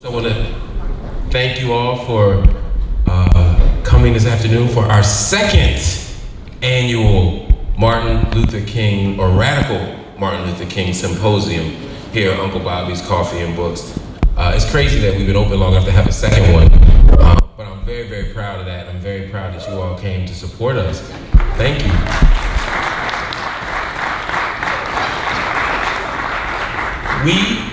I want to thank you all for coming this afternoon for our second annual Martin Luther King, or Radical Martin Luther King Symposium here at Uncle Bobbie's Coffee and Books. It's crazy that we've been open long enough to have a second one, but I'm very, very proud of that. I'm very proud that you all came to support us. Thank you. We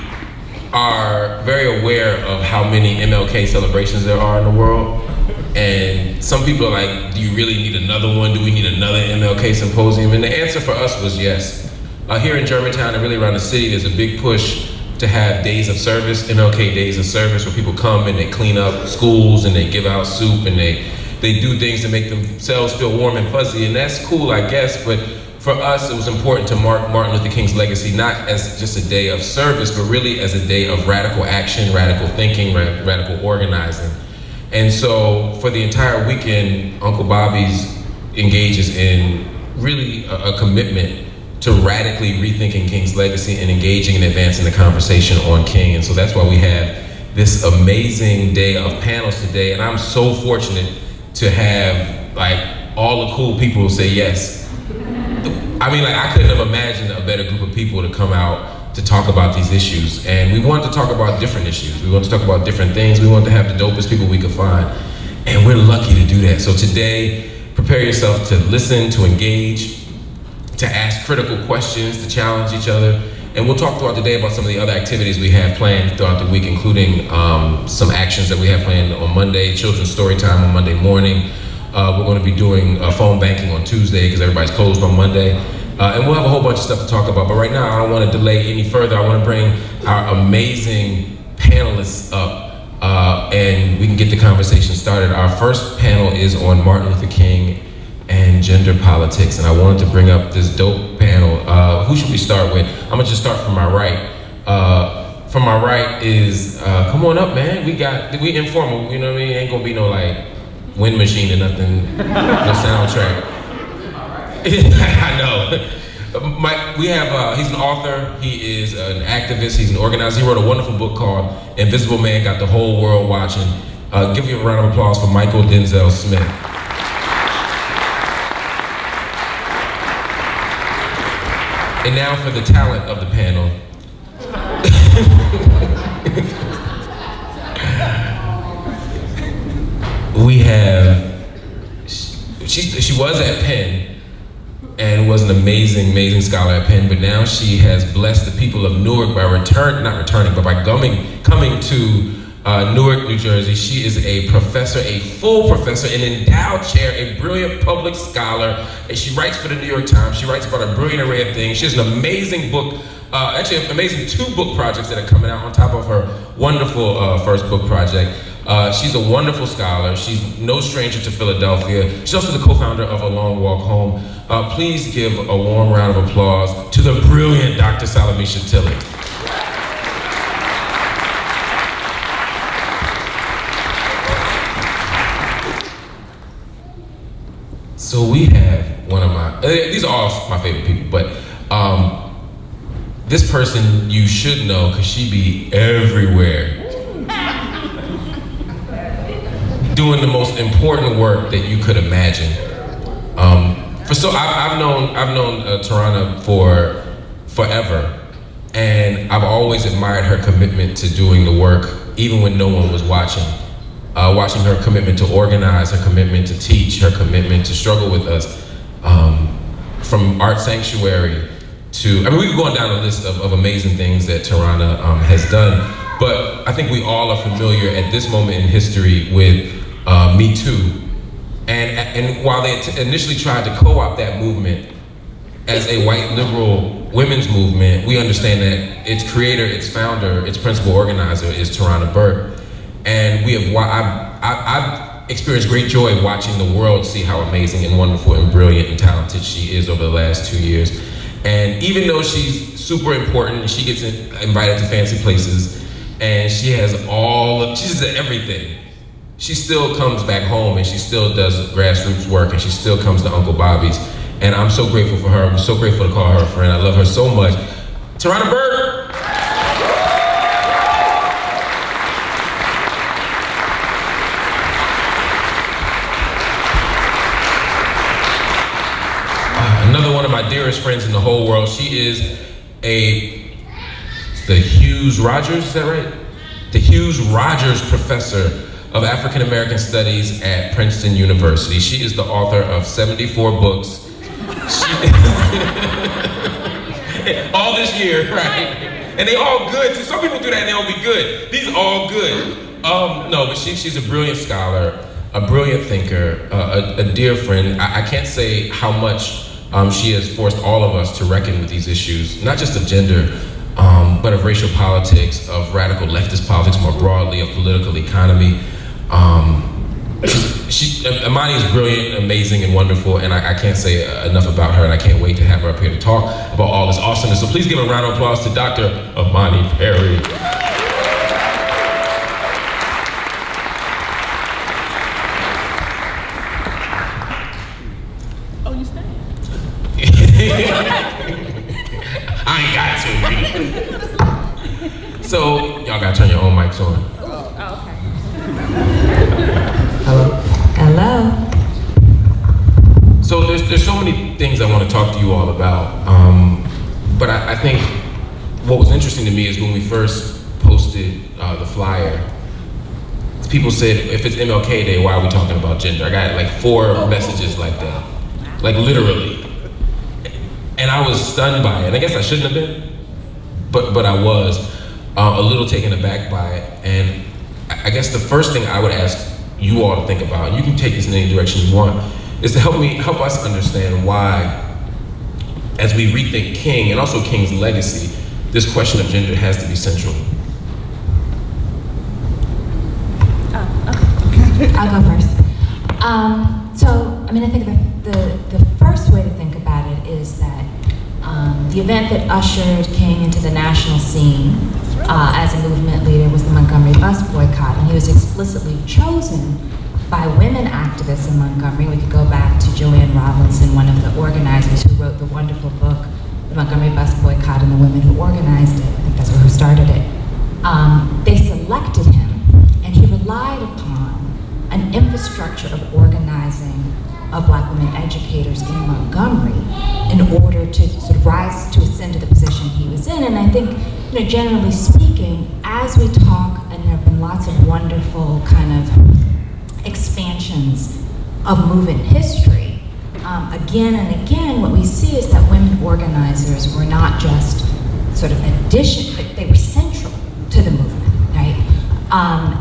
are very aware of how many MLK celebrations there are in the world. And some people are like, do you really need another one? Do we need another MLK symposium? And the answer for us was yes. Here in Germantown and really around the city, there's a big push to have days of service, MLK days of service, where people come and they clean up schools and they give out soup and they do things to make themselves feel warm and fuzzy. And that's cool, I guess, but for us, it was important to mark Martin Luther King's legacy, not as just a day of service, but really as a day of radical action, radical thinking, radical organizing. And so for the entire weekend, Uncle Bobbie's engages in really a commitment to radically rethinking King's legacy and engaging and advancing the conversation on King. And so that's why we have this amazing day of panels today. And I'm so fortunate to have all the cool people who say yes. I mean, I couldn't have imagined a better group of people to come out to talk about these issues. And we wanted to talk about different issues. We wanted to talk about different things. We wanted to have the dopest people we could find. And we're lucky to do that. So today, prepare yourself to listen, to engage, to ask critical questions, to challenge each other. And we'll talk throughout the day about some of the other activities we have planned throughout the week, including some actions that we have planned on Monday, children's story time on Monday morning. We're going to be doing phone banking on Tuesday because everybody's closed on Monday. And we'll have a whole bunch of stuff to talk about. But right now, I don't want to delay any further. I want to bring our amazing panelists up and we can get the conversation started. Our first panel is on Martin Luther King and gender politics. And I wanted to bring up this dope panel. Who should we start with? I'm going to just start from my right. From my right is, come on up, man. We informal, you know what I mean? Ain't going to be no wind machine or nothing, no soundtrack. I know. We have, he's an author, he is an activist, he's an organizer. He wrote a wonderful book called Invisible Man Got the Whole World Watching. Give you a round of applause for Mychal Denzel Smith. And now for the talent of the panel. We have, she was at Penn and was an amazing, amazing scholar at Penn, but now she has blessed the people of Newark by coming to Newark, New Jersey. She is a professor, a full professor, an endowed chair, a brilliant public scholar, and she writes for the New York Times. She writes about a brilliant array of things. She has an amazing book, actually an amazing 2 book projects that are coming out on top of her wonderful first book project. She's a wonderful scholar. She's no stranger to Philadelphia. She's also the co-founder of A Long Walk Home. Please give a warm round of applause to the brilliant Dr. Salamishah Tillet. So we have one of my, these are all my favorite people, but this person you should know because she be everywhere. Doing the most important work that you could imagine. I've known Tarana for forever, and I've always admired her commitment to doing the work, even when no one was watching. Watching her commitment to organize, her commitment to teach, her commitment to struggle with us, from Art Sanctuary to, we could go on down a list of amazing things that Tarana has done, but I think we all are familiar at this moment in history with Me Too. And while they initially tried to co-opt that movement as a white liberal women's movement, we understand that its creator, its founder, its principal organizer is Tarana Burke. And I've experienced great joy watching the world see how amazing and wonderful and brilliant and talented she is over the last 2 years. And even though she's super important and she gets invited to fancy places and she's just everything, she still comes back home and she still does grassroots work and she still comes to Uncle Bobbie's. And I'm so grateful for her. I'm so grateful to call her a friend. I love her so much. Tarana Burke! my dearest friends in the whole world. She is the Hughes Rogers, is that right? The Hughes Rogers Professor of African American Studies at Princeton University. She is the author of 74 books. All this year, right? And they all good. Some people do that and they don't be good. These all good. No, but she's a brilliant scholar, a brilliant thinker, a dear friend. I can't say how much she has forced all of us to reckon with these issues, not just of gender, but of racial politics, of radical leftist politics more broadly, of political economy. Imani is brilliant, amazing, and wonderful, and I can't say enough about her, and I can't wait to have her up here to talk about all this awesomeness. So please give a round of applause to Dr. Imani Perry. Oh, you staying? I ain't got to. So y'all gotta turn your own mics on. Oh, okay. Hello. Hello. So there's so many things I want to talk to you all about, but I think what was interesting to me is when we first posted the flyer, people said, if it's MLK Day, why are we talking about gender? I got like 4 messages like that, like literally. And I was stunned by it, and I guess I shouldn't have been, but I was a little taken aback by it. And I guess the first thing I would ask you all to think about, and you can take this in any direction you want, is to help us understand why, as we rethink King and also King's legacy, this question of gender has to be central. I'll go first. So, I mean, I think the first way to think about it is that the event that ushered King into the national scene as a movement leader was the Montgomery Bus Boycott, and he was explicitly chosen by women activists in Montgomery. We could go back to Joanne Robinson, one of the organizers who wrote the wonderful book, The Montgomery Bus Boycott, and the women who organized it. I think that's who started it. They selected him, and he relied upon an infrastructure of organizing of Black women educators in Montgomery in order to sort of rise to ascend to the position he was in. And I think, generally speaking, as we talk, and there have been lots of wonderful kind of expansions of movement history, again and again, what we see is that women organizers were not just sort of addition, but they were central to the movement, right?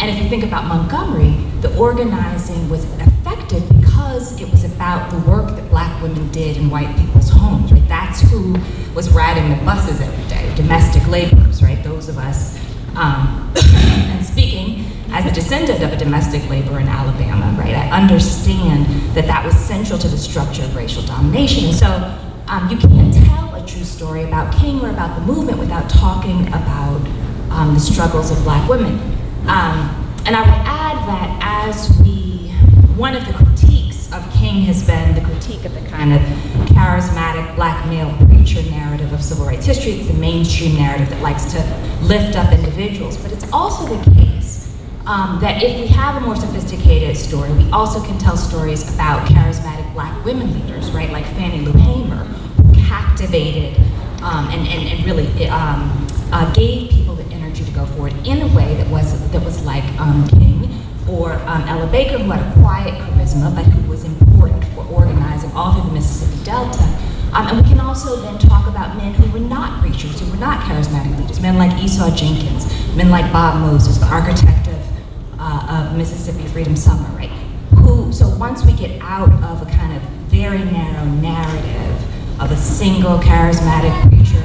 And if you think about Montgomery, the organizing was effective because it was about the work that Black women did in white people's homes, right? That's who was riding the buses every day, domestic laborers, right? Those of us, and speaking as a descendant of a domestic laborer in Alabama, right? I understand that that was central to the structure of racial domination. And so you can't tell a true story about King or about the movement without talking about the struggles of Black women. And I would add that one of the critiques of King has been the critique of the kind of charismatic Black male preacher narrative of civil rights history. It's the mainstream narrative that likes to lift up individuals. But it's also the case that if we have a more sophisticated story, we also can tell stories about charismatic Black women leaders, right? Like Fannie Lou Hamer, who captivated and really gave people the energy to go forward in a way that was like King, or Ella Baker, who had a quiet charisma, but who was important for organizing all through the Mississippi Delta. And we can also then talk about men who were not preachers, who were not charismatic leaders, men like Esau Jenkins, men like Bob Moses, the architect of Mississippi Freedom Summer, right? So once we get out of a kind of very narrow narrative of a single charismatic preacher,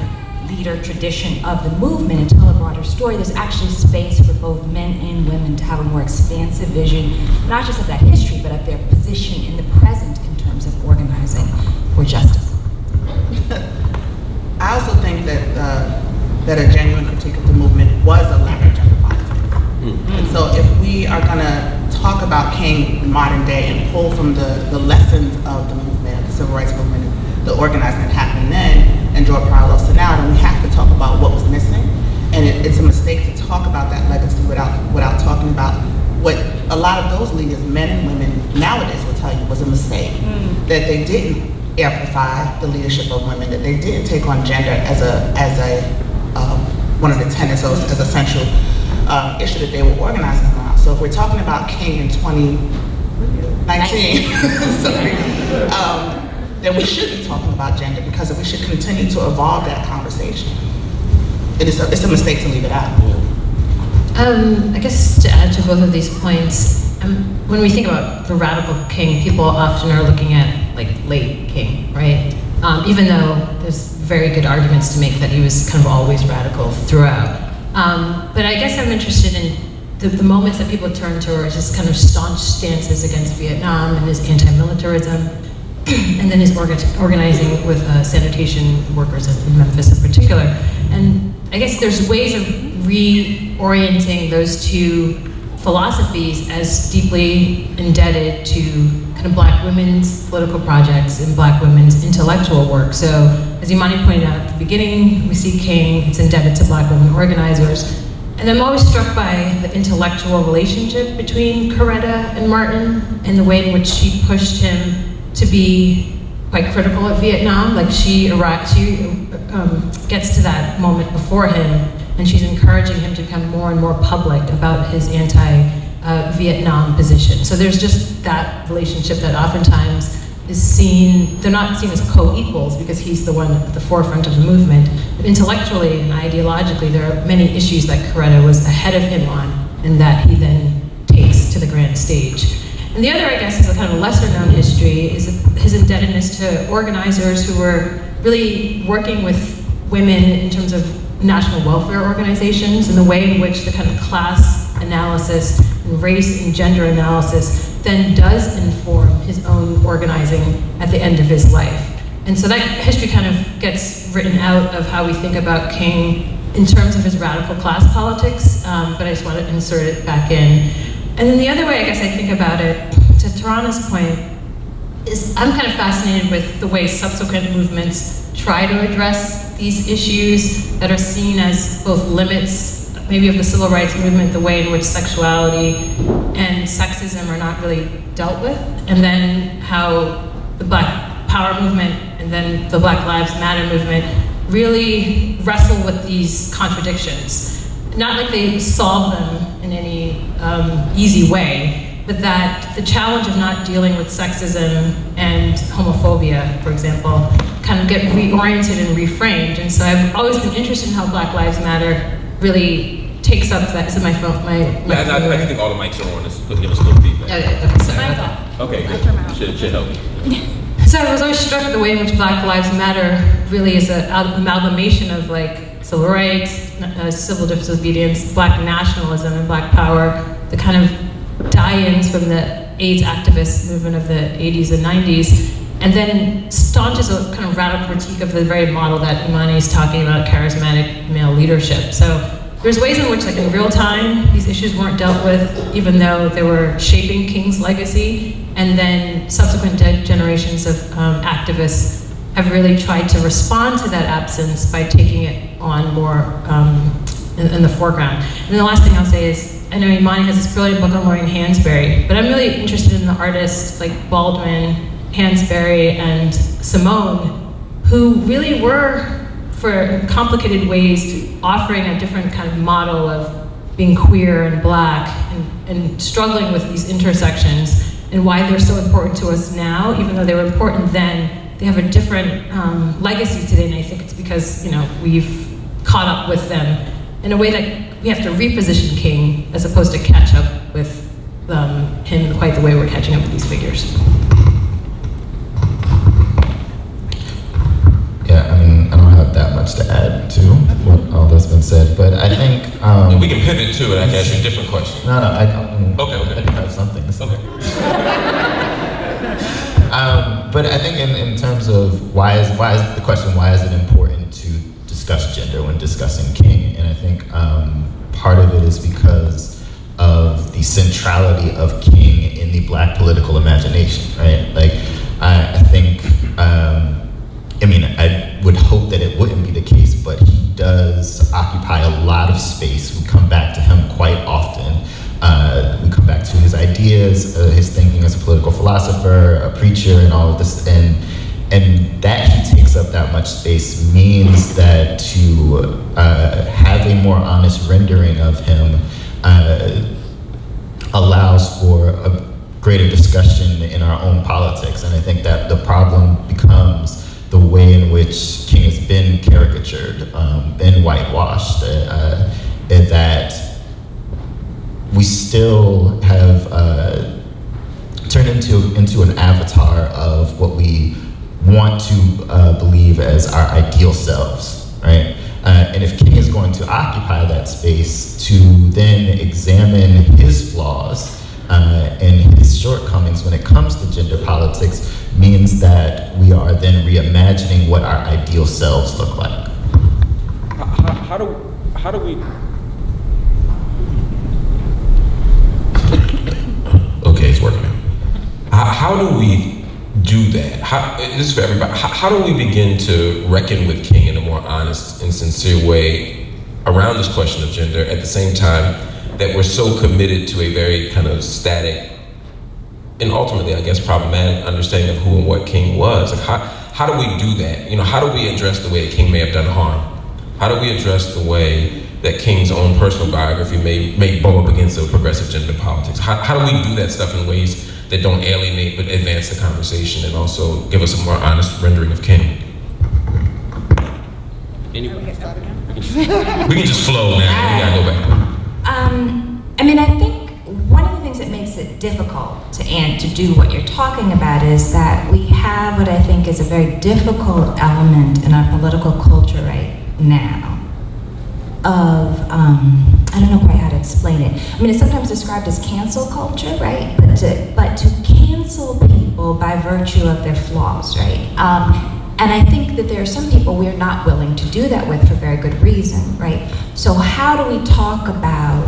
leader tradition of the movement and tell a broader story, there's actually space for both men and women to have a more expansive vision, not just of that history, but of their position in the present in terms of organizing for justice. I also think that a genuine critique of the movement was a lack of gender politics. Mm-hmm. And so if we are gonna talk about King in modern day and pull from the lessons of the movement, the civil rights movement, the organizing that happened then, and draw parallels to now, then we have to talk about what was missing. And it's a mistake to talk about that legacy without talking about what a lot of those leaders, men and women, nowadays will tell you was a mistake. That they didn't amplify the leadership of women, that they did take on gender as a one of the tenets, as a central issue that they were organizing around. So if we're talking about King in 2019, sorry, then we should be talking about gender, because we should continue to evolve that conversation. It's a mistake to leave it out. I guess to add to both of these points, when we think about the radical king, people often are looking at like late king, right? Even though there's very good arguments to make that he was kind of always radical throughout. But I guess I'm interested in the moments that people turn to are his kind of staunch stances against Vietnam and his anti-militarism, and then his organizing with sanitation workers in Memphis in particular. And I guess there's ways of reorienting those two philosophies as deeply indebted to kind of Black women's political projects and Black women's intellectual work. So, as Imani pointed out at the beginning, we see King, it's indebted to Black women organizers. And I'm always struck by the intellectual relationship between Coretta and Martin and the way in which she pushed him to be quite critical of Vietnam. Like she gets to that moment before him, and she's encouraging him to become more and more public about his anti-Vietnam position. So there's just that relationship that oftentimes is seen, they're not seen as co-equals because he's the one at the forefront of the movement. But intellectually and ideologically, there are many issues that Coretta was ahead of him on and that he then takes to the grand stage. And the other, I guess, is a kind of lesser known history, is his indebtedness to organizers who were really working with women in terms of national welfare organizations, and the way in which the kind of class analysis and race and gender analysis then does inform his own organizing at the end of his life. And so that history kind of gets written out of how we think about King in terms of his radical class politics, but I just want to insert it back in. And then the other way I guess I think about it, to Tarana's point, is I'm kind of fascinated with the way subsequent movements try to address these issues that are seen as both limits, maybe of the civil rights movement, the way in which sexuality and sexism are not really dealt with, and then how the Black Power movement and then the Black Lives Matter movement really wrestle with these contradictions. Not like they solve them in any easy way, but that the challenge of not dealing with sexism and homophobia, for example, kind of get reoriented and reframed. And so I've always been interested in how Black Lives Matter really takes up that. Is it my phone? I think all the mics are on. Let's give us a little feedback. Okay, sorry about that. Okay, good. Should help. So I was always struck at the way in which Black Lives Matter really is an amalgamation of like civil rights, civil disobedience, Black nationalism, and Black power, the kind of die-ins from the AIDS activist movement of the 80s and 90s, and then staunches a kind of radical critique of the very model that Imani is talking about, charismatic male leadership. So there's ways in which, like in real time, these issues weren't dealt with, even though they were shaping King's legacy, and then subsequent generations of activists have really tried to respond to that absence by taking it on more in the foreground. And the last thing I'll say is, I know Imani has this brilliant book on Lauren Hansberry, but I'm really interested in the artists like Baldwin, Hansberry, and Simone, who really were, for complicated ways, offering a different kind of model of being queer and Black and struggling with these intersections and why they're so important to us now. Even though they were important then, they have a different legacy today, and I think it's because, you know, we've caught up with them in a way that we have to reposition King as opposed to catch up with him quite the way we're catching up with these figures. Yeah, I mean, I don't have that much to add to what all that's been said, but I think... we can pivot to it, I guess, a different question. No, I don't. Okay. I do have something to say. Okay. But I think in terms of why is the question, why is it important to discuss gender when discussing King? And I think part of it is because of the centrality of King in the Black political imagination, right? Like, I think, I mean, I would hope that it wouldn't be the case, but he does occupy a lot of space. We come back to him quite often. We come back to his ideas, his thinking as a political philosopher, a preacher, and all of this. And And that he takes up that much space means that to have a more honest rendering of him allows for a greater discussion in our own politics. And I think that the problem becomes the way in which King has been caricatured, been whitewashed, that we still have turned into an avatar of what we want to believe as our ideal selves, right? And if King is going to occupy that space to then examine his flaws and his shortcomings when it comes to gender politics, means that we are then reimagining what our ideal selves look like. How do we? Okay, it's working now. How do we do that? This is for everybody. How do we begin to reckon with King in a more honest and sincere way around this question of gender, at the same time that we're so committed to a very kind of static and ultimately, I guess, problematic understanding of who and what King was? Like how do we do that? You know, how do we address the way that King may have done harm? How do we address the way that King's own personal biography may bump up against a progressive gender politics? How do we do that stuff in ways that don't alienate but advance the conversation and also give us a more honest rendering of King? Anyway, we can just flow now. We gotta go back. I mean, I think one of the things that makes it difficult to do what you're talking about is that we have what I think is a very difficult element in our political culture right now of, I don't know quite how to explain it. I mean, it's sometimes described as cancel culture, right? But to cancel people by virtue of their flaws, right? And I think that there are some people we're not willing to do that with for very good reason, right? So how do we talk about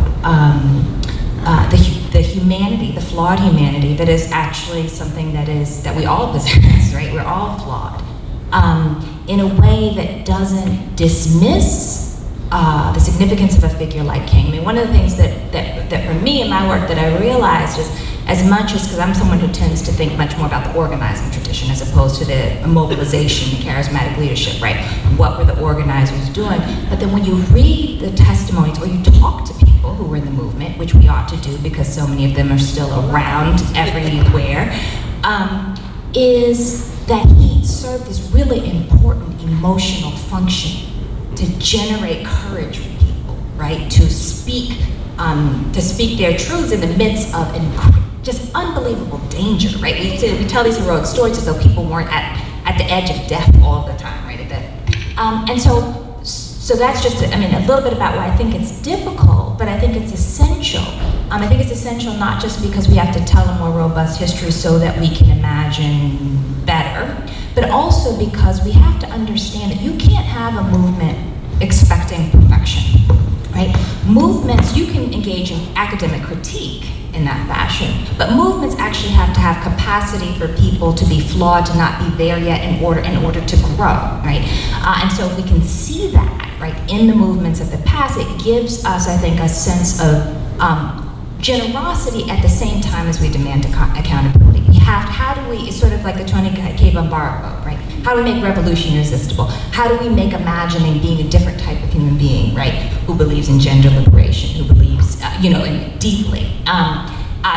the humanity, the flawed humanity that is actually something that we all possess, right? We're all flawed, in a way that doesn't dismiss the significance of a figure like King. I mean, one of the things that for me in my work that I realized is, as much as, because I'm someone who tends to think much more about the organizing tradition as opposed to the mobilization, charismatic leadership, right? What were the organizers doing? But then when you read the testimonies or you talk to people who were in the movement, which we ought to do because so many of them are still around everywhere, is that he served this really important emotional function to generate courage for people, right? To speak their truths in the midst of just unbelievable danger, right? We tell these heroic stories as though people weren't at the edge of death all the time, right? And so that's just, a little bit about why I think it's difficult, but I think it's essential. I think it's essential not just because we have to tell a more robust history so that we can imagine better, but also because we have to understand that you can't have a movement expecting perfection, right? Movements, you can engage in academic critique in that fashion, but movements actually have to have capacity for people to be flawed, to not be there yet in order to grow, right? And so if we can see that, right, in the movements of the past, it gives us, I think, a sense of generosity at the same time as we demand accountability. It's sort of like the Tony K. Bombara quote, right? How do we make revolution irresistible? How do we make imagining being a different type of human being, right? Who believes in gender liberation, who believes, deeply.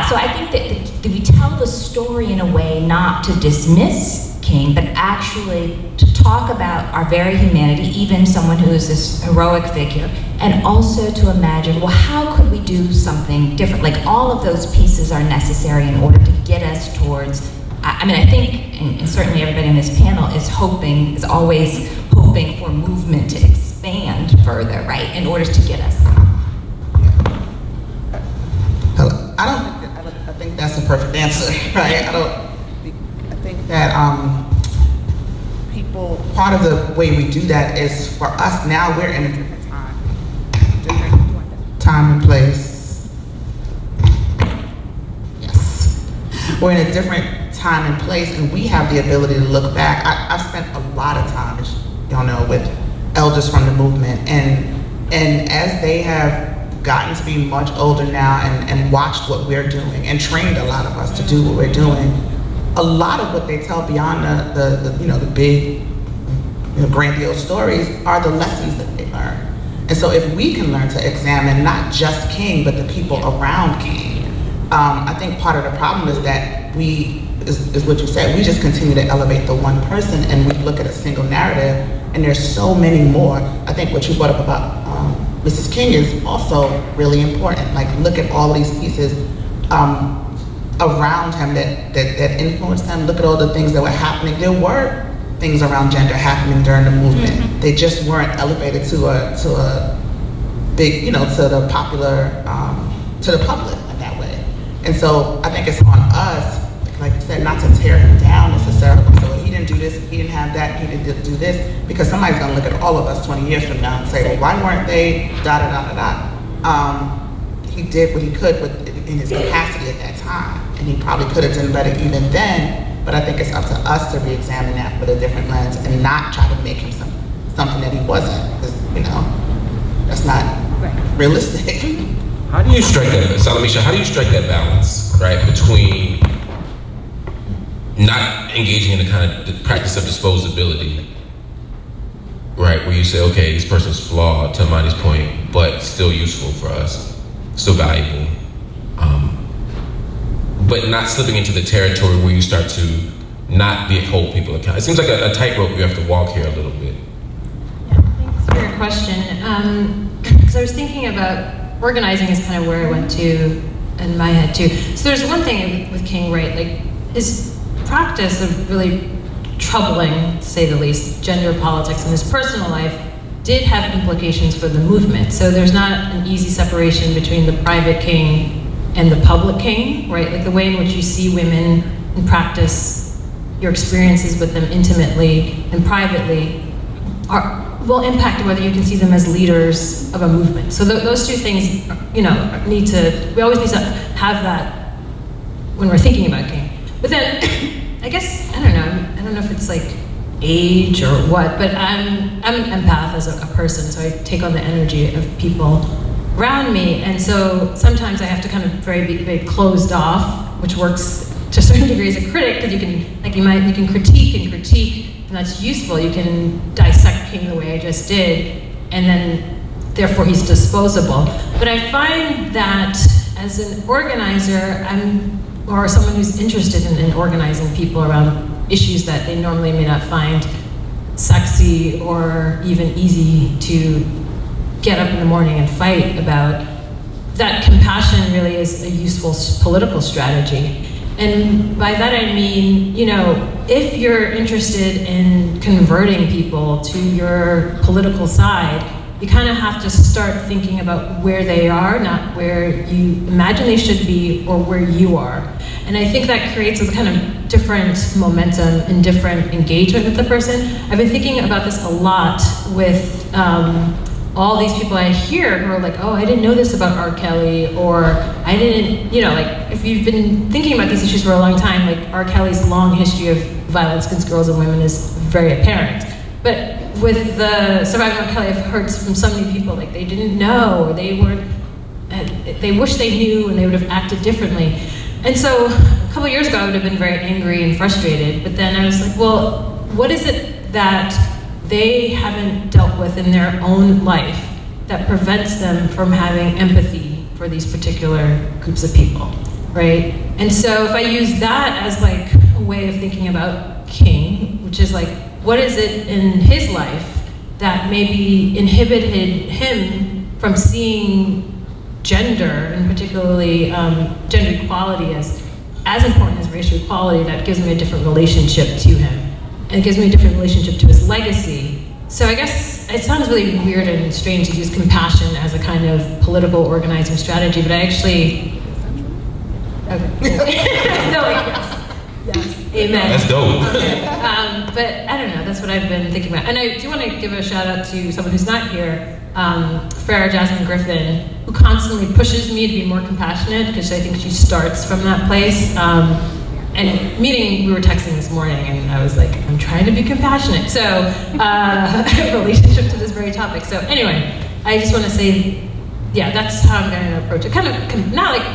So I think that we tell the story in a way not to dismiss King, but actually to talk about our very humanity, even someone who is this heroic figure, and also to imagine, well, how could we do something different? Like, all of those pieces are necessary in order to get us towards, I think, and certainly everybody in this panel is always hoping for movement to expand further, right, in order to get us there. I think that's a perfect answer, right? I think that part of the way we do that is, for us now, we're in a different time and place. Yes. We're in a different time and place, and we have the ability to look back. I've spent a lot of time, as y'all know, with elders from the movement, and as they have gotten to be much older now and watched what we're doing and trained a lot of us to do what we're doing, a lot of what they tell beyond the big, grandiose stories are the lessons that they learn. And so if we can learn to examine not just King, but the people around King, I think part of the problem is that is what you said, we just continue to elevate the one person and we look at a single narrative, and there's so many more. I think what you brought up about Mrs. King is also really important. Like, look at all these pieces around him that influenced him. Look at all the things that were happening. There were things around gender happening during the movement. Mm-hmm. They just weren't elevated to a big, to the popular, to the public in that way. And so I think it's on us, like you said, not to tear him down necessarily. So he didn't do this, he didn't have that, he didn't do this, because somebody's gonna look at all of us 20 years from now and say, well, why weren't they He did what he could in his capacity at that time, and he probably could have done better even then, but I think it's up to us to re-examine that with a different lens and not try to make him something that he wasn't, because, that's not realistic. How do you strike that, Salamishah, how do you strike that balance, right, between not engaging in the kind of the practice of disposability, right, where you say, okay, this person's flawed, to Imani's point, but still useful for us, still valuable, but not slipping into the territory where you start to not hold people accountable. It seems like a tightrope you have to walk here a little bit. Yeah, thanks for your question. Because I was thinking about organizing is kind of where I went to in my head too. So there's one thing with King, right? Like, his practice of really troubling, to say the least, gender politics in his personal life did have implications for the movement. So there's not an easy separation between the private King and the public King, right? Like the way in which you see women in practice, your experiences with them intimately and privately will impact whether you can see them as leaders of a movement. So those two things, we always need to have that when we're thinking about King. But then, I guess, I don't know if it's like age or what, but I'm an empath as a person, so I take on the energy of people around me, and so sometimes I have to kind of be very closed off, which works to a certain degree as a critic, because you can critique, and that's useful. You can dissect King the way I just did, and then therefore he's disposable. But I find that as an organizer, or someone who's interested in organizing people around issues that they normally may not find sexy or even easy to get up in the morning and fight about, that compassion really is a useful political strategy. And by that I mean, if you're interested in converting people to your political side, you kind of have to start thinking about where they are, not where you imagine they should be or where you are. And I think that creates a kind of different momentum and different engagement with the person. I've been thinking about this a lot with all these people I hear who are like, oh, I didn't know this about R. Kelly, or I didn't, if you've been thinking about these issues for a long time, like R. Kelly's long history of violence against girls and women is very apparent. But with the surviving R. Kelly, I've heard from so many people, like they didn't know, or they wish they knew and they would have acted differently. And so a couple years ago, I would have been very angry and frustrated, but then I was like, well, what is it that they haven't dealt with in their own life that prevents them from having empathy for these particular groups of people, right? And so if I use that as like a way of thinking about King, which is like, what is it in his life that maybe inhibited him from seeing gender, and particularly gender equality as important as racial equality, that gives me a different relationship to him. And it gives me a different relationship to his legacy. So I guess it sounds really weird and strange to use compassion as a kind of political organizing strategy, but I actually... Okay. No, like, yes. Amen. That's dope. Okay. But I don't know, that's what I've been thinking about. And I do want to give a shout out to someone who's not here, Farrah Jasmine Griffin, who constantly pushes me to be more compassionate, because I think she starts from that place. And we were texting this morning, and I was like, I'm trying to be compassionate. So, I have a relationship to this very topic. So anyway, I just want to say yeah, that's how I'm going to approach it. Kind of, not like,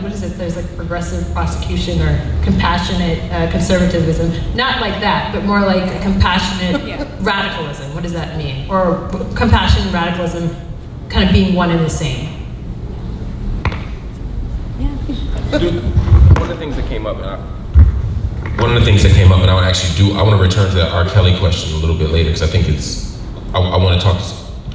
what is it? There's like progressive prosecution or compassionate conservatism. Not like that, but more like a compassionate radicalism. What does that mean? Or compassion and radicalism kind of being one and the same. One of the things that came up, and I I want to return to that R. Kelly question a little bit later, because I think I want to talk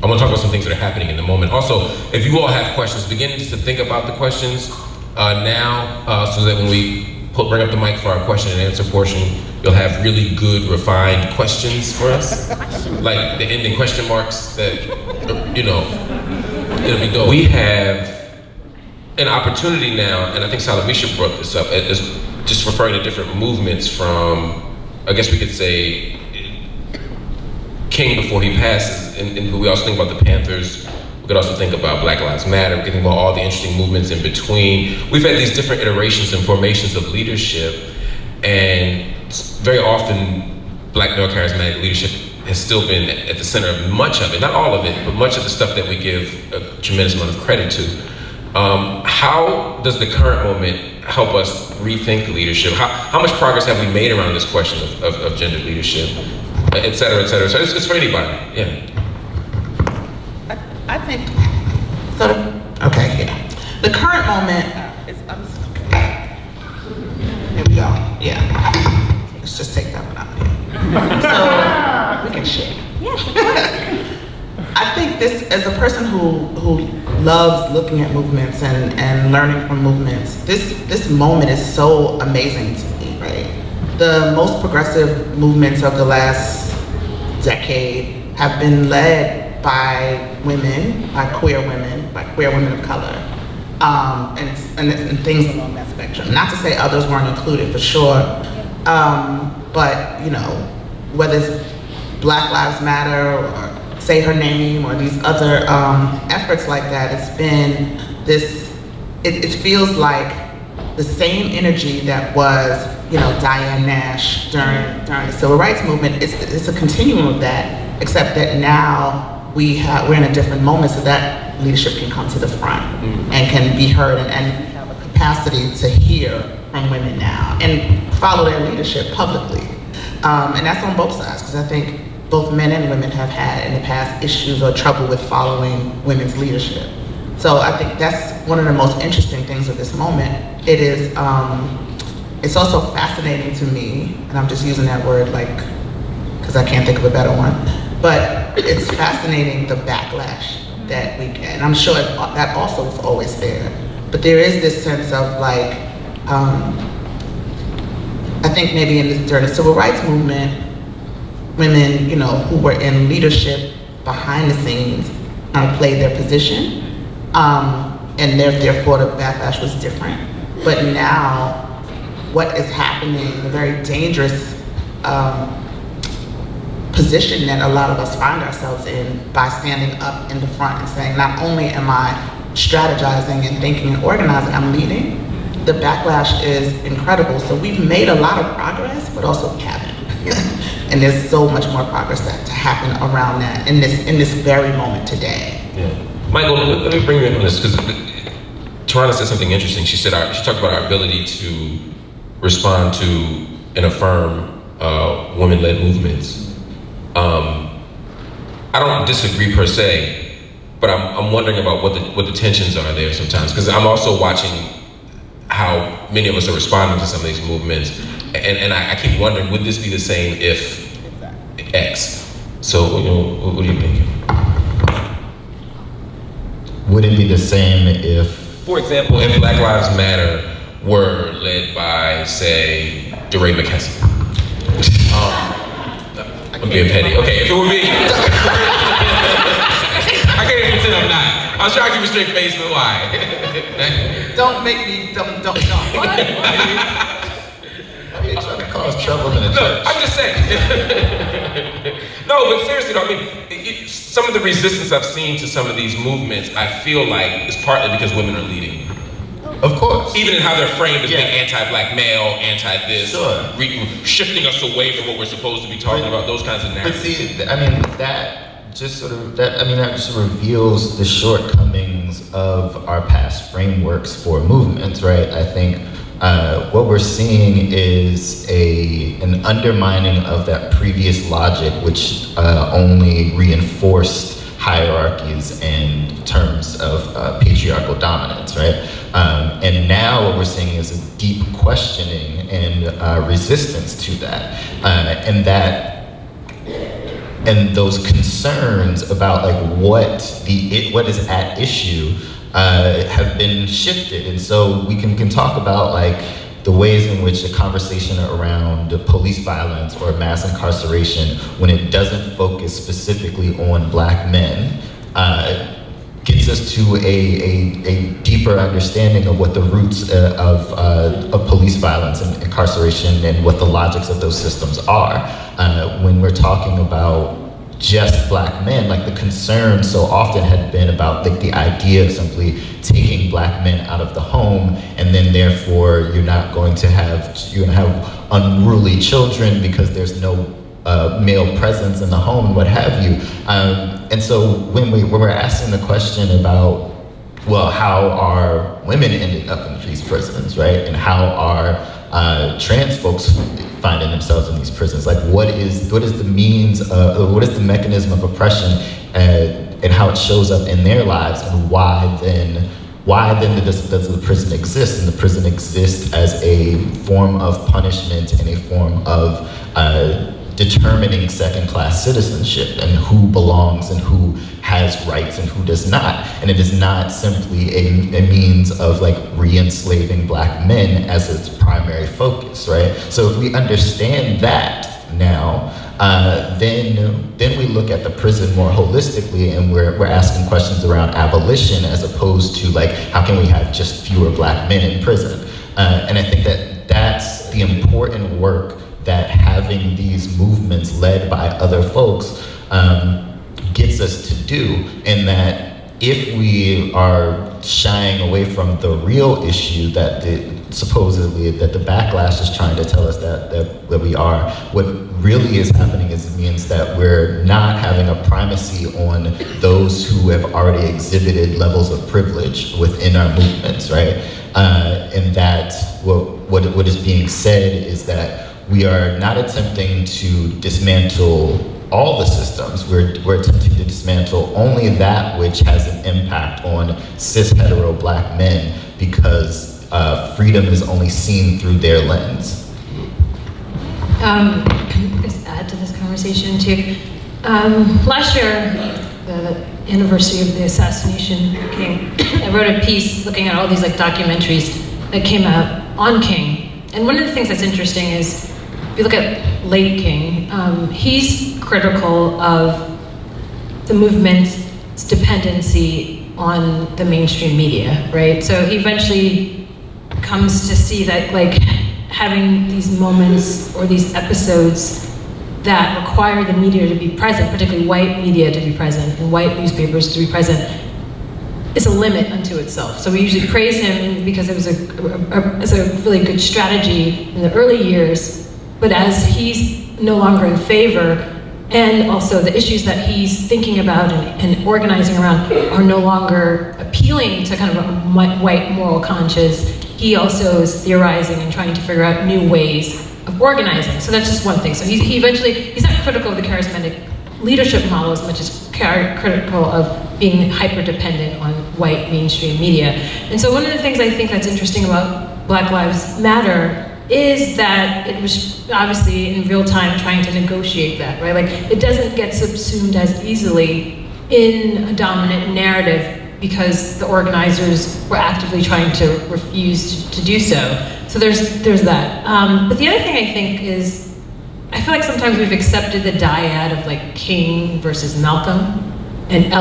about some things that are happening in the moment. Also, if you all have questions, begin to think about the questions now, so that when we bring up the mic for our question and answer portion, you'll have really good, refined questions for us. Like the ending question marks that, it'll be dope. We have an opportunity now, and I think Salamishah brought this up, as just referring to different movements from, I guess we could say, King before he passes, and we also think about the Panthers. We could also think about Black Lives Matter. We could think about all the interesting movements in between. We've had these different iterations and formations of leadership, and very often Black male charismatic leadership has still been at the center of much of it, not all of it, but much of the stuff that we give a tremendous amount of credit to. How does the current moment help us rethink leadership? How much progress have we made around this question of gender leadership, et cetera, et cetera? So it's for anybody, yeah. I think, the current moment is, here we go, yeah. Let's just take that one out here. So, we can share. Yes. I think this, as a person who loves looking at movements and learning from movements, this moment is so amazing to me, right? The most progressive movements of the last decade have been led by women, by queer women of color, and things along that spectrum. Not to say others weren't included, for sure, but whether it's Black Lives Matter or Say Her Name or these other efforts like that, it's been this, it feels like the same energy that was, Diane Nash during the Civil Rights Movement. It's a continuum of that, except that now we're in a different moment, so that leadership can come to the front and can be heard and have a capacity to hear from women now and follow their leadership publicly. And that's on both sides, because I think both men and women have had in the past issues or trouble with following women's leadership. So I think that's one of the most interesting things of this moment. It is, it's also fascinating to me, and I'm just using that word because I can't think of a better one, but it's fascinating the backlash that we get. And I'm sure that also is always there. But there is this sense of I think maybe during the Civil Rights Movement, women, who were in leadership behind the scenes played their position, and therefore the backlash was different. But now, what is happening, the very dangerous position that a lot of us find ourselves in by standing up in the front and saying, not only am I strategizing and thinking and organizing, I'm leading, the backlash is incredible. So we've made a lot of progress, but also we haven't. And there's so much more progress to happen around that in this very moment today. Yeah. Mychal, let me bring you in on this, because Tarana said something interesting. She talked about our ability to respond to and affirm women-led movements. I don't disagree per se, but I'm wondering about what the tensions are there sometimes, because I'm also watching how many of us are responding to some of these movements, and I keep wondering, would this be the same if X? So, what do you think? Would it be the same if, for example, if Black Lives Matter were led by, say, DeRay McKesson? I'm being petty. Okay, if it were me, I can't even pretend I'm not. I was trying to keep a straight face, but why? Don't make me, don't. what? You're trying to cause trouble in the church. No, I'm just saying. No, but seriously, though, some of the resistance I've seen to some of these movements, I feel like is partly because women are leading. Of course. Even in how they're framed as being anti-black male, anti-this, sure. Shifting us away from what we're supposed to be talking about, those kinds of narratives. But see, I mean, that just sort of, that just reveals the shortcomings of our past frameworks for movements, right? I think what we're seeing is an undermining of that previous logic, which only reinforced hierarchies and terms of patriarchal dominance, right? And now what we're seeing is a deep questioning and resistance to that, and those concerns about like what is at issue have been shifted. And so we can talk about like the ways in which a conversation around police violence or mass incarceration, when it doesn't focus specifically on Black men, gets us to a deeper understanding of what the roots of police violence and incarceration and what the logics of those systems are. When we're talking about just Black men, like the concern so often had been about like the idea of simply taking Black men out of the home, and then therefore you're going to have unruly children because there's no male presence in the home and what have you. And so when we're asking the question about, well, how are women ending up in these prisons, right? And how are trans folks finding themselves in these prisons? Like what is the means, what is the mechanism of oppression and how it shows up in their lives, and why then does the prison exist? And the prison exists as a form of punishment and a form of determining second-class citizenship and who belongs and who has rights and who does not. And it is not simply a means of like re-enslaving Black men as its primary focus, right? So if we understand that now, then we look at the prison more holistically, and we're asking questions around abolition as opposed to like, how can we have just fewer Black men in prison? And I think that's the important work that having these movements led by other folks gets us to do, and that if we are shying away from the real issue that the backlash is trying to tell us that we are, what really is happening is it means that we're not having a primacy on those who have already exhibited levels of privilege within our movements, right? And that what is being said is that we are not attempting to dismantle all the systems. We're attempting to dismantle only that which has an impact on cis hetero Black men, because freedom is only seen through their lens. Just add to this conversation too. Last year, the anniversary of the assassination of King, I wrote a piece looking at all these like documentaries that came out on King. And one of the things that's interesting is, if you look at late King, he's critical of the movement's dependency on the mainstream media, right? So he eventually comes to see that like having these moments or these episodes that require the media to be present, particularly white media to be present and white newspapers to be present, is a limit unto itself. So we usually praise him because it was a really good strategy in the early years. But as he's no longer in favor, and also the issues that he's thinking about and organizing around are no longer appealing to kind of a white moral conscience, he also is theorizing and trying to figure out new ways of organizing. So that's just one thing. So he's not critical of the charismatic leadership model as much as critical of being hyper-dependent on white mainstream media. And so one of the things I think that's interesting about Black Lives Matter is that it was obviously in real time trying to negotiate that, right? Like it doesn't get subsumed as easily in a dominant narrative because the organizers were actively trying to refuse to do so. So there's that. But the other thing I think is, I feel like sometimes we've accepted the dyad of like King versus Malcolm, and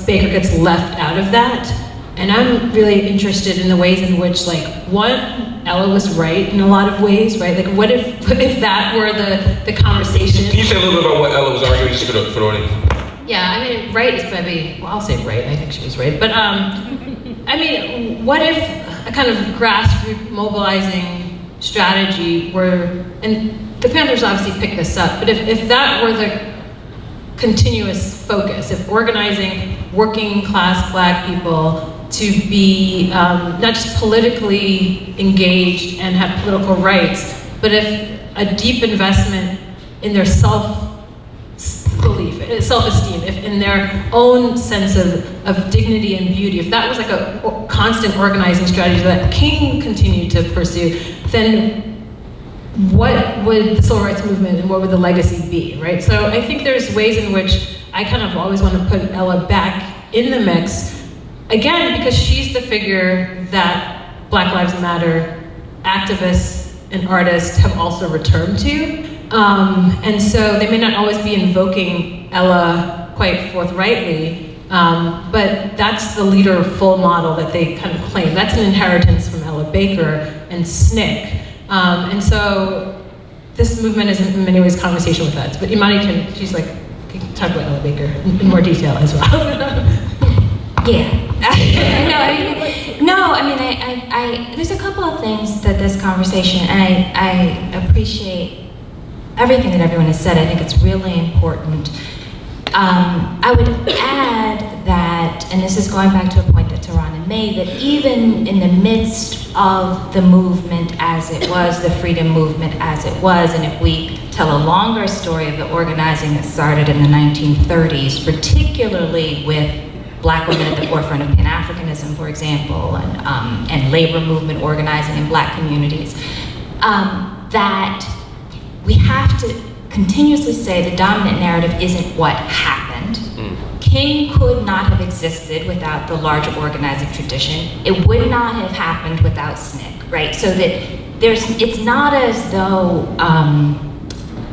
Baker gets left out of that. And I'm really interested in the ways in which, like, one, Ella was right in a lot of ways, right? Like, what if that were the conversation? Can you say a little bit about what Ella was arguing, just for the audience? Yeah, I mean, right is probably, well, I'll say right, I think she was right. But, I mean, what if a kind of grassroots mobilizing strategy were, and the Panthers obviously picked this up, but if that were the continuous focus. If organizing working class Black people to be not just politically engaged and have political rights, but if a deep investment in their self-belief, self-esteem, if in their own sense of dignity and beauty, if that was like a constant organizing strategy that King continued to pursue, then what would the civil rights movement and what would the legacy be, right? So I think there's ways in which I kind of always want to put Ella back in the mix, again, because she's the figure that Black Lives Matter activists and artists have also returned to. And so they may not always be invoking Ella quite forthrightly, but that's the leaderful model that they kind of claim. That's an inheritance from Ella Baker and SNCC. And so this movement is in many ways conversation with that. But Imani can talk about Ella Baker in more detail as well. Yeah. There's a couple of things that this conversation, and I appreciate everything that everyone has said. I think it's really important. I would add that, and this is going back to a point that Tarana made, that even in the midst of the movement as it was, the freedom movement as it was, and if we tell a longer story of the organizing that started in the 1930s, particularly with Black women at the forefront of Pan-Africanism, for example, and labor movement organizing in Black communities, that we have to continuously say the dominant narrative isn't what happened. King could not have existed without the larger organizing tradition. It would not have happened without SNCC, right? So that it's not as though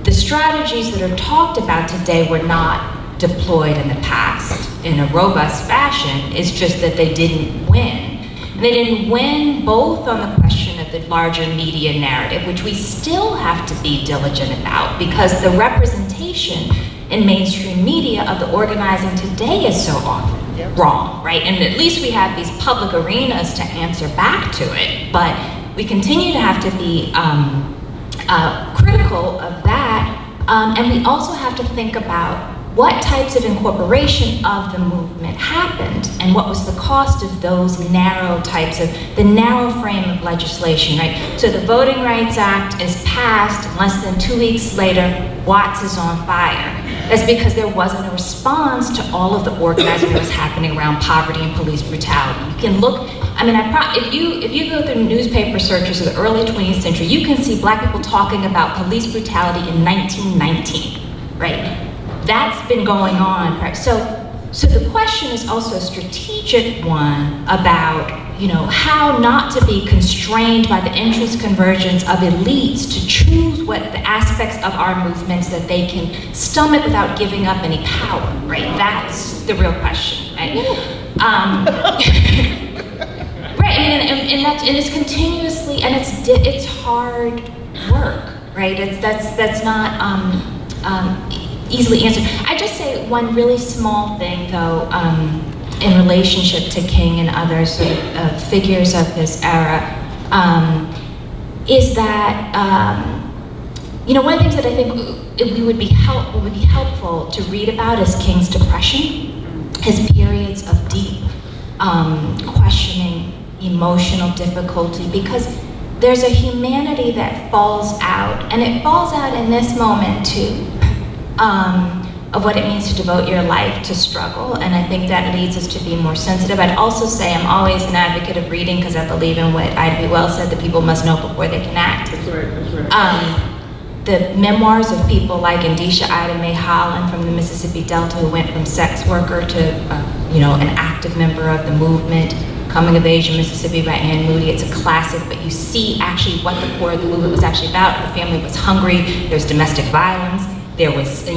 the strategies that are talked about today were not deployed in the past in a robust fashion. It's just that they didn't win. And they didn't win both on the question of the larger media narrative, which we still have to be diligent about, because the representation in mainstream media of the organizing today is so often wrong, right? And at least we have these public arenas to answer back to it, but we continue to have to be critical of that, and we also have to think about what types of incorporation of the movement happened and what was the cost of those narrow types of, the narrow frame of legislation, right? So the Voting Rights Act is passed, and less than 2 weeks later, Watts is on fire. That's because there wasn't a response to all of the organizing that was happening around poverty and police brutality. You can look, if you go through newspaper searches of the early 20th century, you can see Black people talking about police brutality in 1919, right? That's been going on. So the question is also a strategic one about, how not to be constrained by the interest convergence of elites to choose what the aspects of our movements that they can stomach without giving up any power, right? That's the real question, right? Right, and it's continuously, and it's hard work, right? That's not easily answered. I just say one really small thing, though, in relationship to King and other sort of figures of this era, is that one of the things that I think would be helpful to read about is King's depression, his periods of deep questioning, emotional difficulty, because there's a humanity that falls out, and it falls out in this moment too. Of what it means to devote your life to struggle, and I think that leads us to be more sensitive. I'd also say I'm always an advocate of reading, because I believe in what Ida B. Wells said, that people must know before they can act. That's right. The memoirs of people like Indisha Ida Mae Holland from the Mississippi Delta, who went from sex worker to an active member of the movement. Coming of Age in Mississippi by Ann Moody. It's a classic, but you see actually what the core of the movement was actually about. Her family was hungry. There's domestic violence. There was, they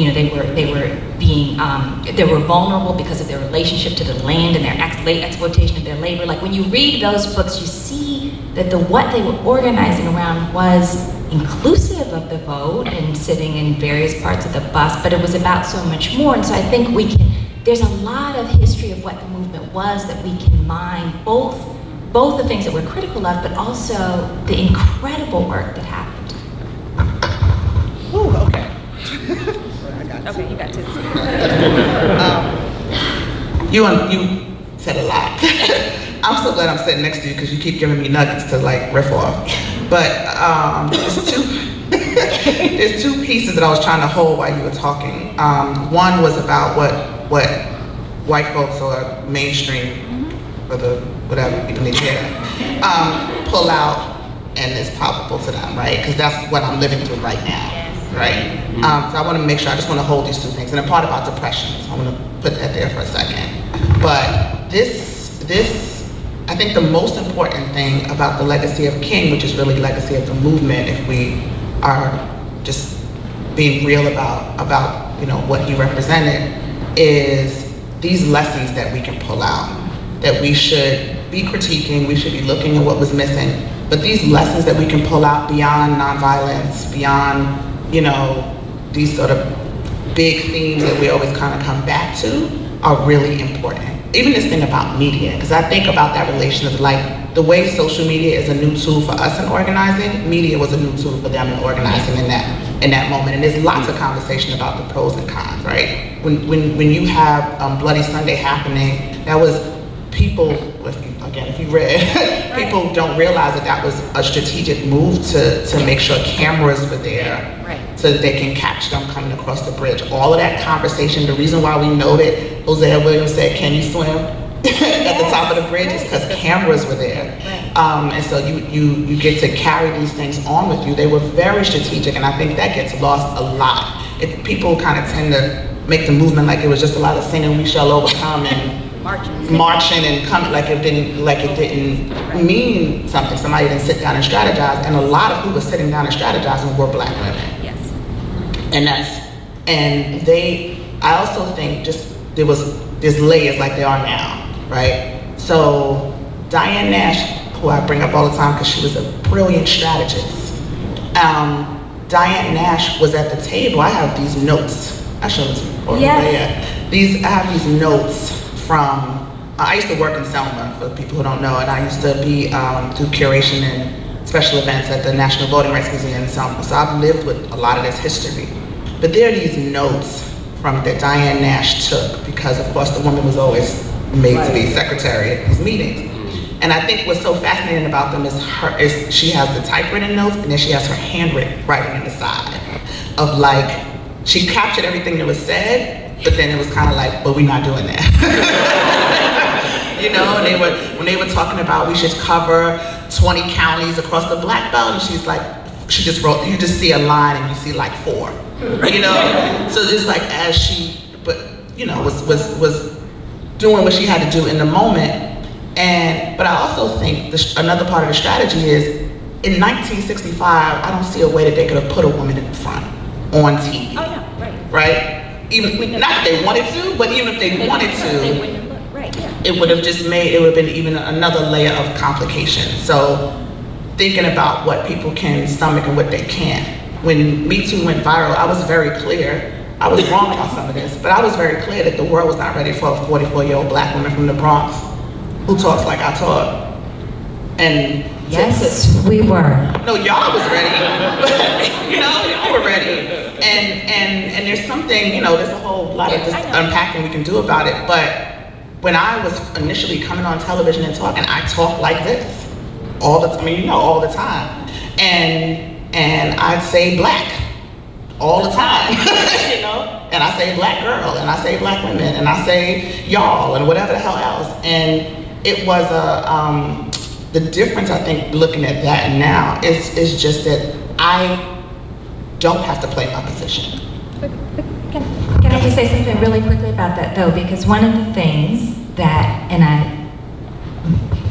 were vulnerable because of their relationship to the land and their late exploitation of their labor. Like when you read those books, you see that what they were organizing around was inclusive of the vote and sitting in various parts of the bus, but it was about so much more. And so I think there's a lot of history of what the movement was that we can mine, both the things that we're critical of, but also the incredible work that happened. Ooh, okay. I got got two. Okay, you got two. You said a lot. I'm so glad I'm sitting next to you because you keep giving me nuggets to like riff off. But there's two pieces that I was trying to hold while you were talking. One was about what white folks or mainstream, or the whatever people need to hear, pull out and is palpable to them, right? Because that's what I'm living through right now, right? So I want to make sure, I just want to hold these two things. And a part about depression, so I'm going to put that there for a second. But this, I think the most important thing about the legacy of King, which is really legacy of the movement, if we are just being real about you know what he represented, is these lessons that we can pull out, that we should be critiquing, we should be looking at what was missing, but these lessons that we can pull out beyond nonviolence, beyond, you know, these sort of big themes that we always kind of come back to are really important. Even this thing about media, because I think about that relation of like the way social media is a new tool for us in organizing, media was a new tool for them in organizing in that moment. And there's lots of conversation about the pros and cons, right? When you have Bloody Sunday happening, that was people, if you read, people don't realize that was a strategic move to make sure cameras were there, so that they can catch them coming across the bridge. All of that conversation, the reason why we know that Hosea Williams said, "Can you swim?" at the top of the bridge is because cameras were there. And so you get to carry these things on with you. They were very strategic, and I think that gets lost a lot. People kind of tend to make the movement like it was just a lot of singing "We Shall Overcome" and marching and coming, like it didn't mean something. Somebody didn't sit down and strategize, and a lot of who was sitting down and strategizing were Black women. Yes. I also think just there's layers like there are now, right? So Diane Nash, who I bring up all the time because she was a brilliant strategist. Diane Nash was at the table. I have these notes. I showed this before. Yes. I have these notes from, I used to work in Selma, for people who don't know, and I used to be do curation and special events at the National Voting Rights Museum in Selma. So I've lived with a lot of this history. But there are these notes that Diane Nash took, because of course the woman was always made to be secretary at these meetings. And I think what's so fascinating about them is she has the typewritten notes, and then she has her handwritten writing on the side of like, she captured everything that was said, but then it was kind of like, but we're not doing that. You know, when they were talking about we should cover 20 counties across the Black Belt, and she's like, she just wrote, you just see a line and you see like 4, you know? So it's like as she, but you know, was doing what she had to do in the moment. But I also think another part of the strategy is, in 1965, I don't see a way that they could have put a woman in the front on TV. Oh yeah, right. Right? Even, not if they wanted to, but even if they wanted They wouldn't have looked, right, yeah. it would have been even another layer of complication. So thinking about what people can stomach and what they can't. When Me Too went viral, I was very clear. I was wrong about some of this, but I was very clear that the world was not ready for a 44-year-old Black woman from the Bronx who talks like I talk. And Yes, we were. no, y'all was ready. You know, y'all were ready. And there's something, you know, there's a whole lot of just unpacking we can do about it. But when I was initially coming on television and talking, I talk like this all the time. I mean, you know, all the time. And I'd say Black all the time, you know? And I say Black girl, and I say Black women, and I say y'all, and whatever the hell else. And it was the difference, I think, looking at that and now is just that I don't have to play my position. Can I just say something really quickly about that though? Because one of the things that,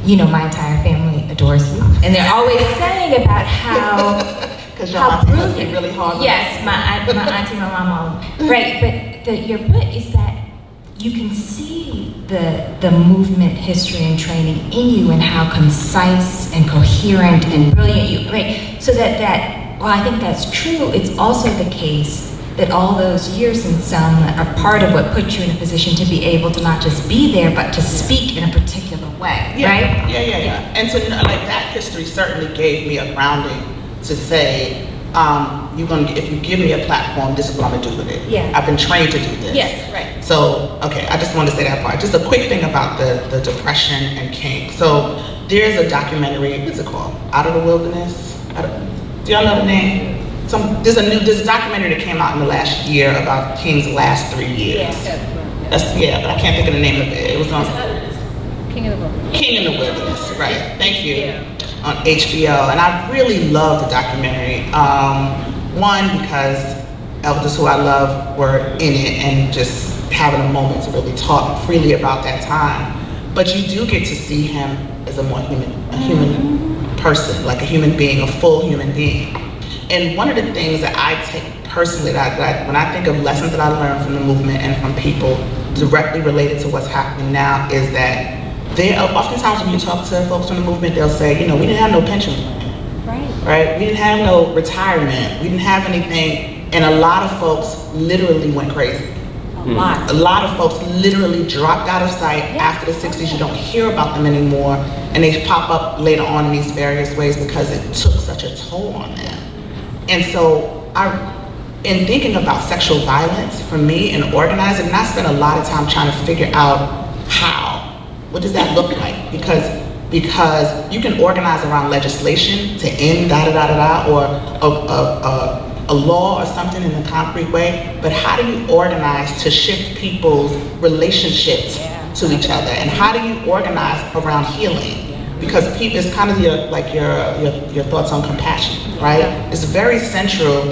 you know, my entire family adores you, and they're always saying about how brilliant, really hard. Yes, my auntie, my mama, right? But your point is that you can see the movement, history, and training in you, and how concise and coherent and brilliant you, right? So that while I think that's true, it's also the case that all those years in Selma are part of what put you in a position to be able to not just be there, but to speak in a particular way, right? Yeah. And so, like, that history certainly gave me a grounding to say, if you give me a platform, this is what I'm gonna do with it. Yeah. I've been trained to do this. Yes, right. So, okay, I just wanted to say that part. Just a quick thing about the Depression and King. So, there's a documentary, what's it called? Out of the Wilderness? Do y'all know the name? There's a documentary that came out in the last year about King's last 3 years. Yeah. But I can't think of the name of it. It was on King in the Wilderness. King in the Wilderness, right? Thank you. Yeah. On HBO, and I really love the documentary. One, because elders who I love were in it and just having a moment to really talk freely about that time. But you do get to see him as a human person, like a human being, a full human being. And one of the things that I take personally, that when I think of lessons that I learned from the movement and from people directly related to what's happening now, is that oftentimes when you talk to folks from the movement, they'll say, we didn't have no pension plan, right? We didn't have no retirement. We didn't have anything, and a lot of folks literally went crazy. A lot of folks literally dropped out of sight after the 60s. You don't hear about them anymore, and they pop up later on in these various ways because it took such a toll on them. And so in thinking about sexual violence, for me, and organizing, and I spent a lot of time trying to figure out what does that look like? Because you can organize around legislation to end or a law or something in a concrete way, but how do you organize to shift people's relationships to each other? And how do you organize around healing? Because it's kind of your thoughts on compassion, right? It's very central.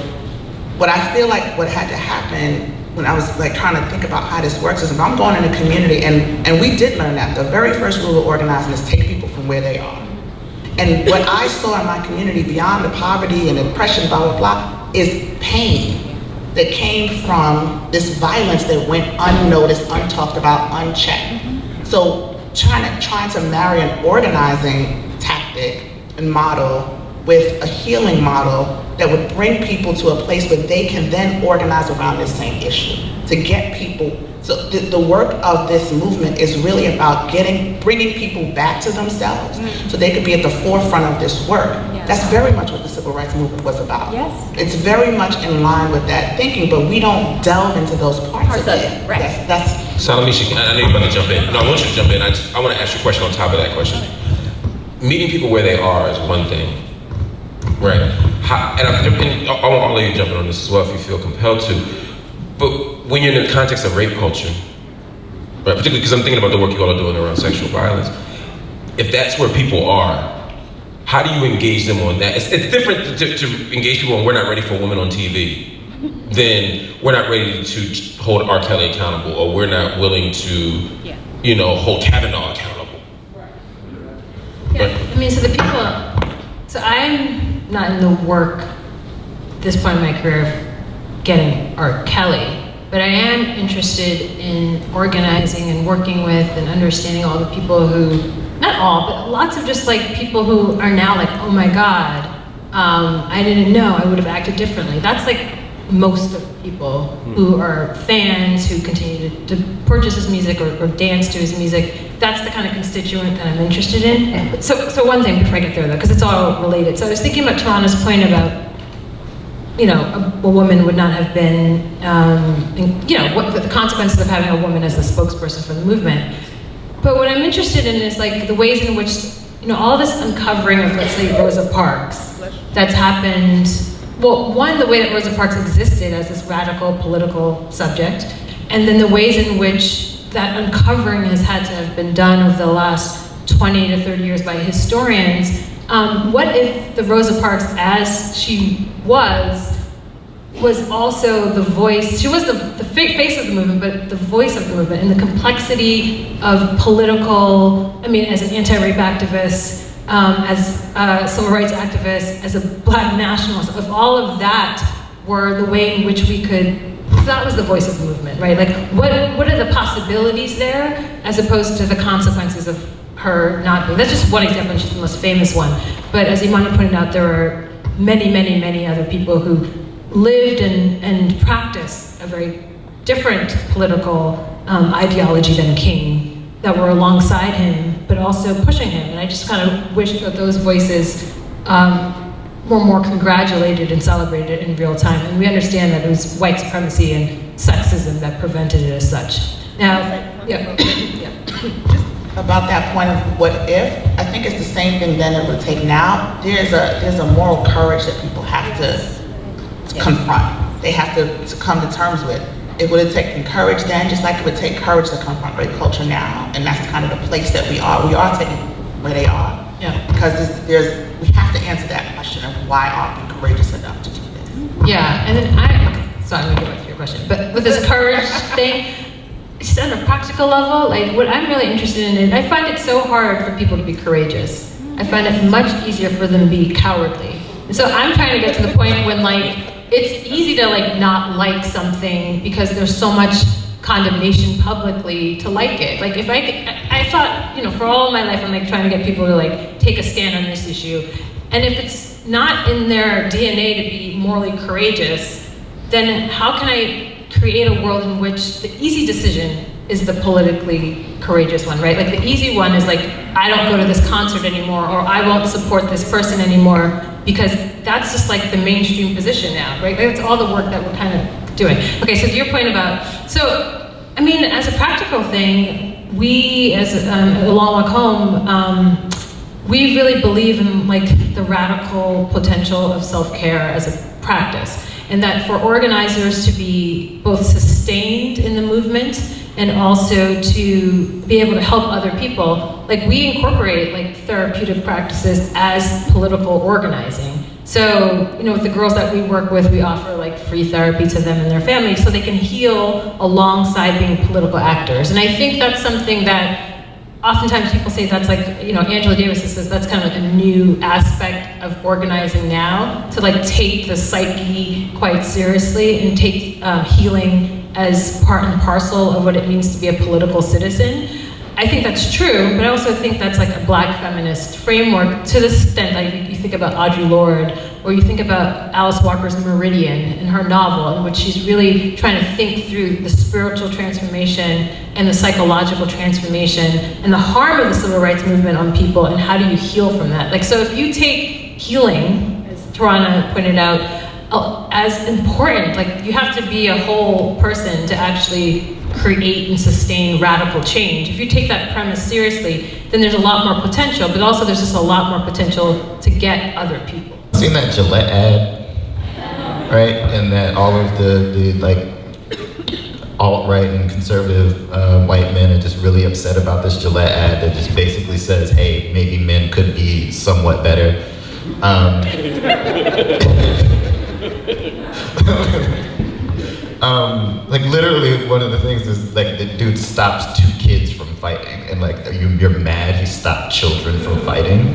What I feel like what had to happen when I was trying to think about how this works is, if I'm going in a community, and we did learn that the very first rule of organizing is take people from where they are. And what I saw in my community, beyond the poverty and oppression, blah, blah, blah, is pain that came from this violence that went unnoticed, untalked about, unchecked. So trying to marry an organizing tactic and model with a healing model that would bring people to a place where they can then organize around this same issue, to get people. So the work of this movement is really about bringing people back to themselves, so they could be at the forefront of this work. That's very much what the civil rights movement was about. Yes. It's very much in line with that thinking, but we don't delve into those parts of it. Right. That's Salamishah, I know you're about to jump in. No, I want you to jump in. I want to ask you a question on top of that question. Meeting people where they are is one thing, right? And I want all of you jumping on this as well if you feel compelled to. But when you're in the context of rape culture, right, particularly because I'm thinking about the work you all are doing around sexual violence, if that's where people are, how do you engage them on that? It's different to engage people when we're not ready for a woman on TV than we're not ready to hold R. Kelly accountable, or we're not willing to, hold Kavanaugh accountable. Yeah, I mean, so I'm not in the work at this point in my career of getting R. Kelly, but I am interested in organizing and working with and understanding all the people who, not all, but lots of just people who are now oh my God, I didn't know, I would have acted differently. That's most of the people who are fans, who continue to purchase his music or dance to his music. That's the kind of constituent that I'm interested in. So one thing before I get there though, because it's all related. So I was thinking about Tarana's point about, a woman would not have been, what the consequences of having a woman as the spokesperson for the movement. But what I'm interested in is the ways in which, all this uncovering of, let's say, Rosa Parks that's happened. Well, one, the way that Rosa Parks existed as this radical political subject, and then the ways in which that uncovering has had to have been done over the last 20 to 30 years by historians. What if the Rosa Parks, as she was also the voice, she was the face of the movement, but the voice of the movement, and the complexity of political, as an anti-rape activist, as a civil rights activist, as a Black nationalist, of all of that were the way in which we could, that was the voice of the movement, right? What are the possibilities there, as opposed to the consequences of her not being. That's just one example, and she's the most famous one. But as Imani pointed out, there are many, many, many other people who lived and practiced a very different political ideology than King, that were alongside him, but also pushing him. And I just kind of wish that those voices were more congratulated and celebrated in real time. And we understand that it was white supremacy and sexism that prevented it as such. Now, yeah. About that point of what if, I think it's the same thing then it would take now. There's a moral courage that people have to confront. They have to come to terms with. It would have taken courage then, just like it would take courage to confront rape culture now. And that's kind of the place that we are. We are taking where they are. Yeah. Because we have to answer that question of why aren't we courageous enough to do this? Yeah, and then sorry, I'm gonna get back to your question. But with this courage thing, just on a practical level, like what I'm really interested in, I find it so hard for people to be courageous. I find it much easier for them to be cowardly. And so I'm trying to get to the point when like, it's easy to like not like something because there's so much condemnation publicly to like it. Like if I thought, for all my life I'm like trying to get people to like take a stand on this issue. And if it's not in their DNA to be morally courageous, then how can I create a world in which the easy decision is the politically courageous one, right? Like the easy one is like, I don't go to this concert anymore, or I won't support this person anymore, because that's just like the mainstream position now, right? That's all the work that we're kind of doing. Okay, so to your point about, as a practical thing, we as Along Walk Home, we really believe in like the radical potential of self-care as a practice. And that for organizers to be both sustained in the movement and also to be able to help other people, like we incorporate like therapeutic practices as political organizing. So, with the girls that we work with, we offer like free therapy to them and their families so they can heal alongside being political actors. And I think that's something that oftentimes people say that's like, Angela Davis says that's kind of like a new aspect of organizing now, to like take the psyche quite seriously and take healing as part and parcel of what it means to be a political citizen. I think that's true, but I also think that's like a Black feminist framework to the extent like you think about Audre Lorde, or you think about Alice Walker's Meridian in her novel, in which she's really trying to think through the spiritual transformation and the psychological transformation and the harm of the civil rights movement on people, and how do you heal from that? Like, so if you take healing, as Tarana pointed out, as important, like you have to be a whole person to actually create and sustain radical change. If you take that premise seriously, then there's a lot more potential, but also there's just a lot more potential to get other people. Seen that Gillette ad, right? And that all of the like alt-right and conservative white men are just really upset about this Gillette ad that just basically says, hey, maybe men could be somewhat better. Like literally one of the things is like the dude stops 2 kids from fighting, and like you're mad he stopped children from fighting.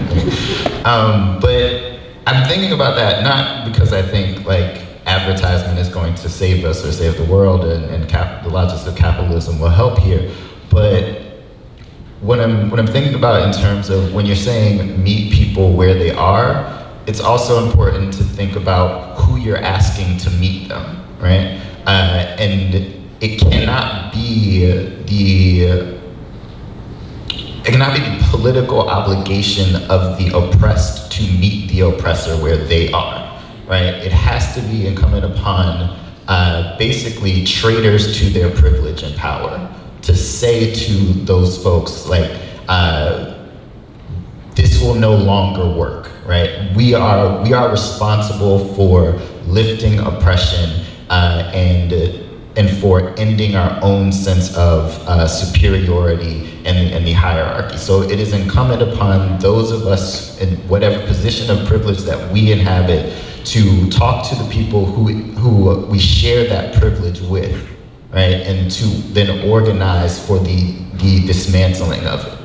But I'm thinking about that not because I think like advertisement is going to save us or save the world, and the logics of capitalism will help here, but what I'm thinking about in terms of when you're saying meet people where they are, it's also important to think about who you're asking to meet them, right? And it cannot be the political obligation of the oppressed to meet the oppressor where they are, right? It has to be incumbent upon basically traitors to their privilege and power to say to those folks like, this will no longer work, right? We are responsible for lifting oppression and for ending our own sense of superiority and the hierarchy. So it is incumbent upon those of us in whatever position of privilege that we inhabit to talk to the people who we share that privilege with, right? And to then organize for the dismantling of it.